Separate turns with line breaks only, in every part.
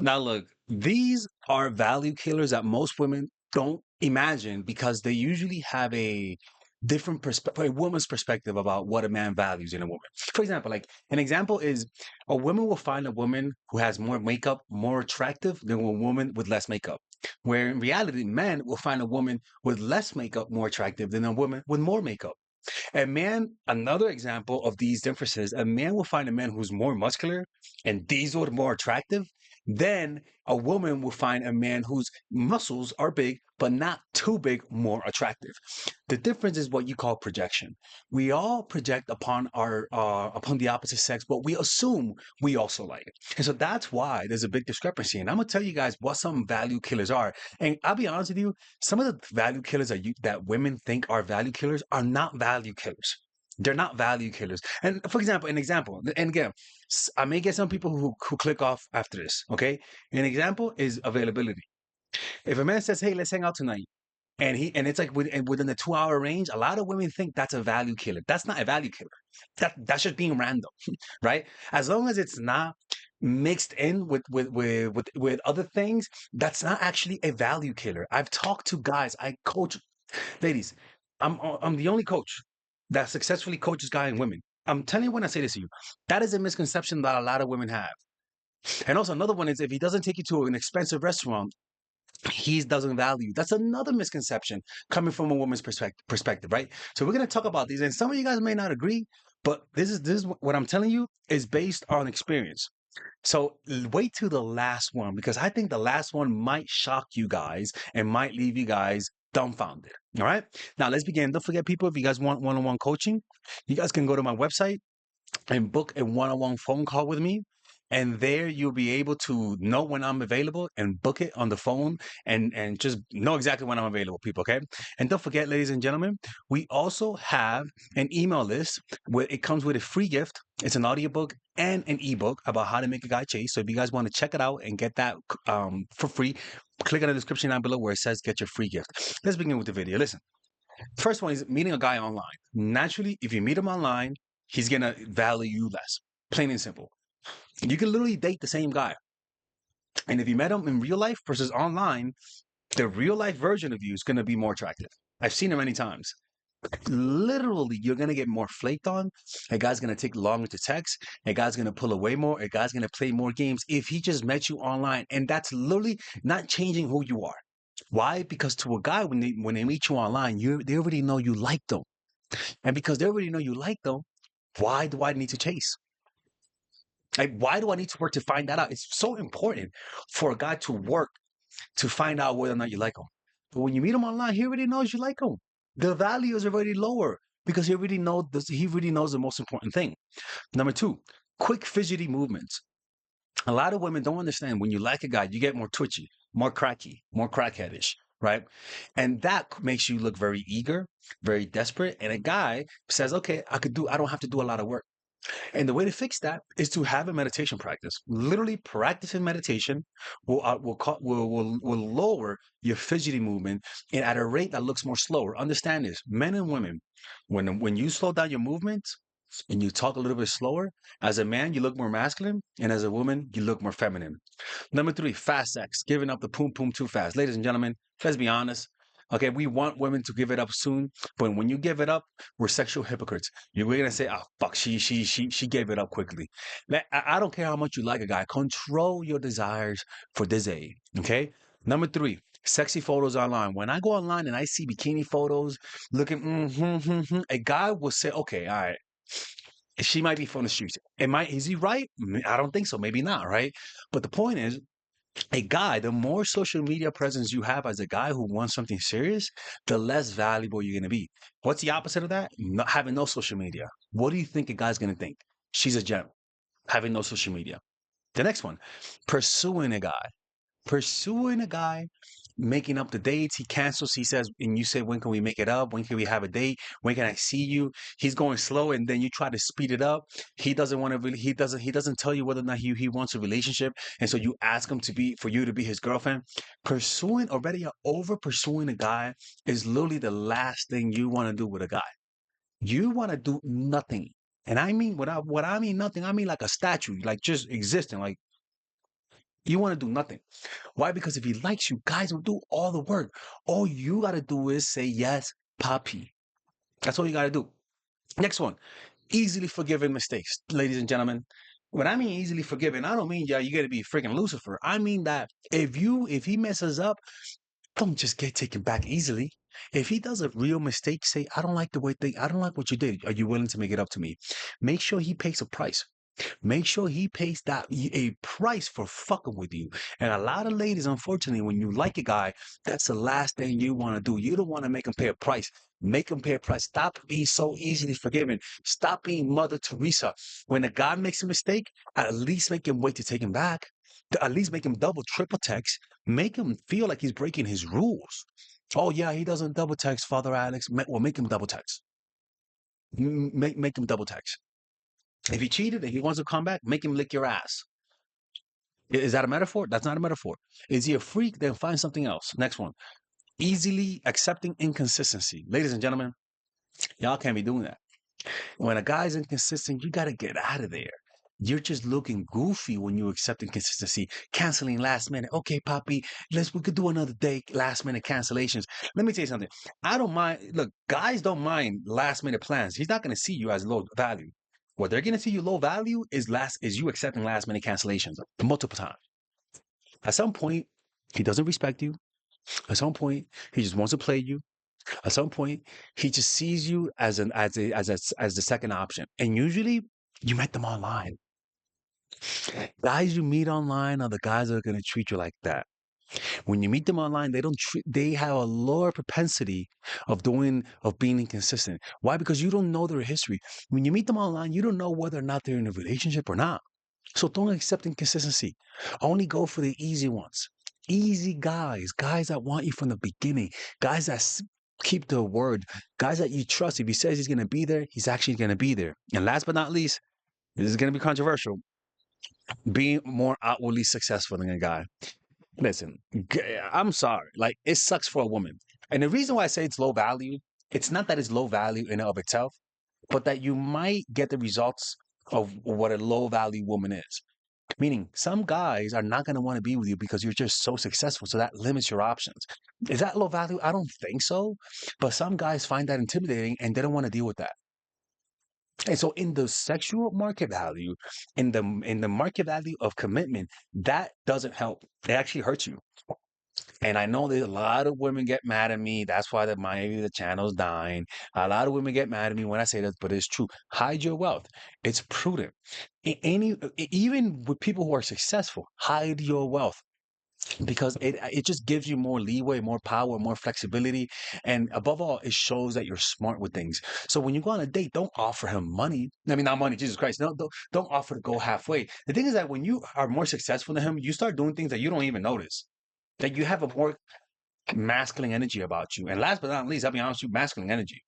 Now, look, these are value killers that most women don't imagine because they usually have a different perspective, a woman's perspective about what a man values in a woman. For example, like an example is a woman will find a woman who has more makeup more attractive than a woman with less makeup. Where in reality, men will find a woman with less makeup more attractive than a woman with more makeup. A man, another example of these differences, a man will find a man who's more muscular and diesel more attractive. Then a woman will find a man whose muscles are big, but not too big, more attractive. The difference is what you call projection. We all project upon the opposite sex, but we assume we also like it. And so that's why there's a big discrepancy. And I'm gonna tell you guys what some value killers are. And I'll be honest with you, some of the value killers that women think are value killers are not value killers. They're not value killers. And for example, and again, I may get some people who click off after this. Okay, an example is availability. If a man says, "Hey, let's hang out tonight," and it's like within the 2 hour range, a lot of women think that's a value killer. That's not a value killer. That's just being random, right? As long as it's not mixed in with other things, that's not actually a value killer. I've talked to guys, I coach ladies. I'm the only coach that successfully coaches guys and women. I'm telling you when I say this to you, that is a misconception that a lot of women have. And also another one is if he doesn't take you to an expensive restaurant, he doesn't value. That's another misconception coming from a woman's perspective, right? So we're gonna talk about these, and some of you guys may not agree, but this is what I'm telling you is based on experience. So wait to the last one because I think the last one might shock you guys and might leave you guys dumbfounded. All right. Now let's begin. Don't forget, people, if you guys want one-on-one coaching, you guys can go to my website and book a one-on-one phone call with me. And there you'll be able to know when I'm available and book it on the phone and just know exactly when I'm available, people. Okay. And don't forget, ladies and gentlemen, we also have an email list where it comes with a free gift. It's an audiobook and an ebook about how to make a guy chase. So if you guys want to check it out and get that for free, click on the description down below where it says get your free gift. Let's begin with the video. Listen. First one is meeting a guy online. Naturally, if you meet him online, he's gonna value you less. Plain and simple. You can literally date the same guy. And if you met him in real life versus online, the real life version of you is gonna be more attractive. I've seen it many times. Literally, you're gonna get more flaked on. A guy's gonna take longer to text. A guy's gonna pull away more. A guy's gonna play more games if he just met you online. And that's literally not changing who you are. Why? Because to a guy, when they meet you online, they already know you like them. And because they already know you like them, why do I need to chase? Like, why do I need to work to find that out? It's so important for a guy to work to find out whether or not you like him. But when you meet him online, he already knows you like him. The value is already lower because he already knows the most important thing. Number two, quick fidgety movements. A lot of women don't understand when you like a guy, you get more twitchy, more cracky, more crackheadish, right? And that makes you look very eager, very desperate. And a guy says, okay, I don't have to do a lot of work. And the way to fix that is to have a meditation practice. Literally, practicing meditation will lower your fidgety movement and at a rate that looks more slower. Understand this, men and women, when you slow down your movements and you talk a little bit slower, as a man you look more masculine, and as a woman you look more feminine. Number three, fast sex, giving up the poom poom too fast. Ladies and gentlemen, let's be honest. Okay, we want women to give it up soon, but when you give it up, we're sexual hypocrites. We're gonna say, "Oh fuck, she gave it up quickly." I don't care how much you like a guy. Control your desires for this age. Okay. Number three, sexy photos online. When I go online and I see bikini photos, looking, a guy will say, "Okay, all right." She might be from the streets. Is he right? I don't think so. Maybe not, right? But the point is, a guy, the more social media presence you have as a guy who wants something serious, the less valuable you're going to be. What's the opposite of that? Not having no social media. What do you think a guy's going to think? She's a gem, having no social media. The next one, pursuing a guy. Pursuing a guy, making up the dates. He cancels. He says, and you say, when can we make it up? When can we have a date? When can I see you? He's going slow, and then you try to speed it up. He doesn't want to really. He doesn't tell you whether or not he wants a relationship, and so you ask him for you to be his girlfriend. Pursuing, or better yet, over pursuing a guy is literally the last thing you want to do with a guy. You want to do nothing. And I mean, what I mean nothing, I mean like a statue, like just existing, like You want to do nothing. Why? Because if he likes you, guys will do all the work. All you got to do is say yes, Papi. That's all you got to do. Next one, easily forgiven mistakes, ladies and gentlemen. When I mean easily forgiven, I don't mean yeah, you got to be freaking Lucifer. I mean that if he messes up, don't just get taken back easily. If he does a real mistake, say, I don't like what you did. Are you willing to make it up to me? Make sure he pays a price. Make sure he pays that a price for fucking with you. And a lot of ladies, unfortunately, when you like a guy, that's the last thing you want to do. You don't want to make him pay a price. Make him pay a price. Stop being so easily forgiven. Stop being Mother Teresa. When a guy makes a mistake, at least make him wait to take him back. At least make him double, triple text. Make him feel like he's breaking his rules. Oh yeah, he doesn't double text, Father Alex. Well, make him double text. Make him double text. If he cheated and he wants to come back, make him lick your ass. Is that a metaphor? That's not a metaphor. Is he a freak? Then find something else. Next one. Easily accepting inconsistency. Ladies and gentlemen, y'all can't be doing that. When a guy's inconsistent, you got to get out of there. You're just looking goofy when you accept inconsistency, canceling last minute. Okay, Poppy, we could do another day, last minute cancellations. Let me tell you something. I don't mind. Look, guys don't mind last minute plans. He's not going to see you as low value. What they're going to see you low value is you accepting last minute cancellations multiple times. At some point, he doesn't respect you. At some point, he just wants to play you. At some point, he just sees you as the second option. And usually, you met them online. Guys you meet online are the guys that are going to treat you like that. When you meet them online, they have a lower propensity of being inconsistent. Why? Because you don't know their history. When you meet them online, you don't know whether or not they're in a relationship or not. So don't accept inconsistency. Only go for the easy ones. Easy guys that want you from the beginning, guys that keep their word, guys that you trust. If he says he's going to be there, he's actually going to be there. And last but not least, this is going to be controversial, being more outwardly successful than a guy. Listen, I'm sorry. Like, it sucks for a woman. And the reason why I say it's low value, it's not that it's low value in and of itself, but that you might get the results of what a low value woman is. Meaning, some guys are not going to want to be with you because you're just so successful. So that limits your options. Is that low value? I don't think so. But some guys find that intimidating and they don't want to deal with that. And so in the sexual market value, in the market value of commitment, that doesn't help. It actually hurts you. And I know there's a lot of women get mad at me. That's why maybe the channel's dying. A lot of women get mad at me when I say this, but it's true. Hide your wealth. It's prudent. Even with people who are successful, hide your wealth because it just gives you more leeway, more power, more flexibility, and above all, it shows that you're smart with things. So when you go on a date, don't offer him money. I mean, not money, Jesus Christ. No, don't offer to go halfway. The thing is that when you are more successful than him, you start doing things that you don't even notice. That you have a more masculine energy about you. And last but not least, I'll be honest with you, masculine energy.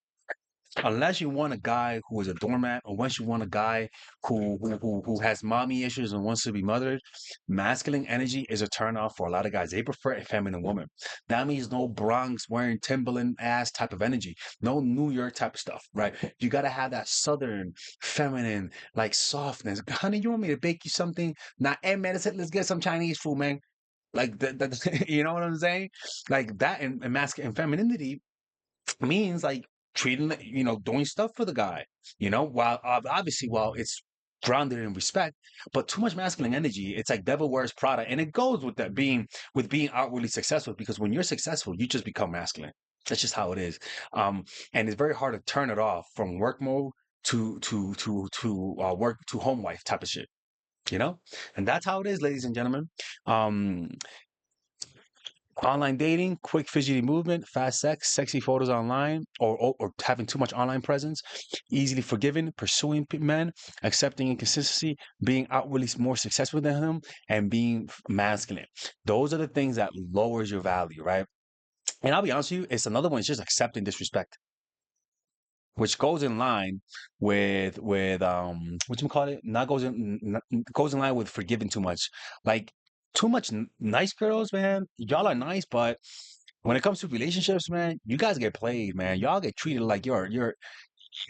Unless you want a guy who is a doormat, or unless you want a guy who has mommy issues and wants to be mothered, masculine energy is a turn off for a lot of guys. They prefer a feminine woman. That means no Bronx wearing Timberland ass type of energy, no New York type of stuff, right? You got to have that southern, feminine, like softness. Honey, you want me to bake you something? Now, hey man, let's get some Chinese food, man. Like that, you know what I'm saying? Like that, and masculine and femininity means like treating, doing stuff for the guy, while obviously, while it's grounded in respect, but too much masculine energy, it's like devil wears Prada, and it goes with that being outwardly successful, because when you're successful, you just become masculine. That's just how it is. And it's very hard to turn it off from work mode to work to home life type of shit, and that's how it is, ladies and gentlemen. Um, Online dating, quick fidgety movement, fast sex, sexy photos online, or having too much online presence, easily forgiven, pursuing men, accepting inconsistency, being outwardly more successful than him, and being masculine. Those are the things that lowers your value, right? And I'll be honest with you, it's another one. It's just accepting disrespect, which goes in line with what you call it? Not goes in goes in line with forgiving too much. Like too much nice girls, man. Y'all are nice, but when it comes to relationships, man, you guys get played, man. Y'all get treated like like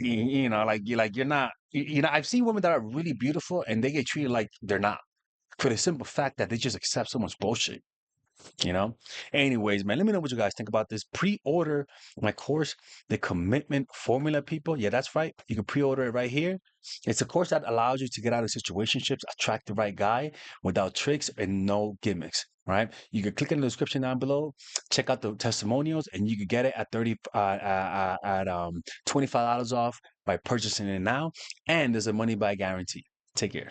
you're not. I've seen women that are really beautiful and they get treated like they're not. for the simple fact that they just accept so much bullshit. You know? Anyways, man, let me know what you guys think about this. Pre-order my course, The Commitment Formula, people. Yeah, that's right. You can pre-order it right here. It's a course that allows you to get out of situationships, attract the right guy without tricks and no gimmicks. Right? You can click in the description down below, check out the testimonials, and you can get it at $25 off by purchasing it now. And there's a money buy guarantee. Take care.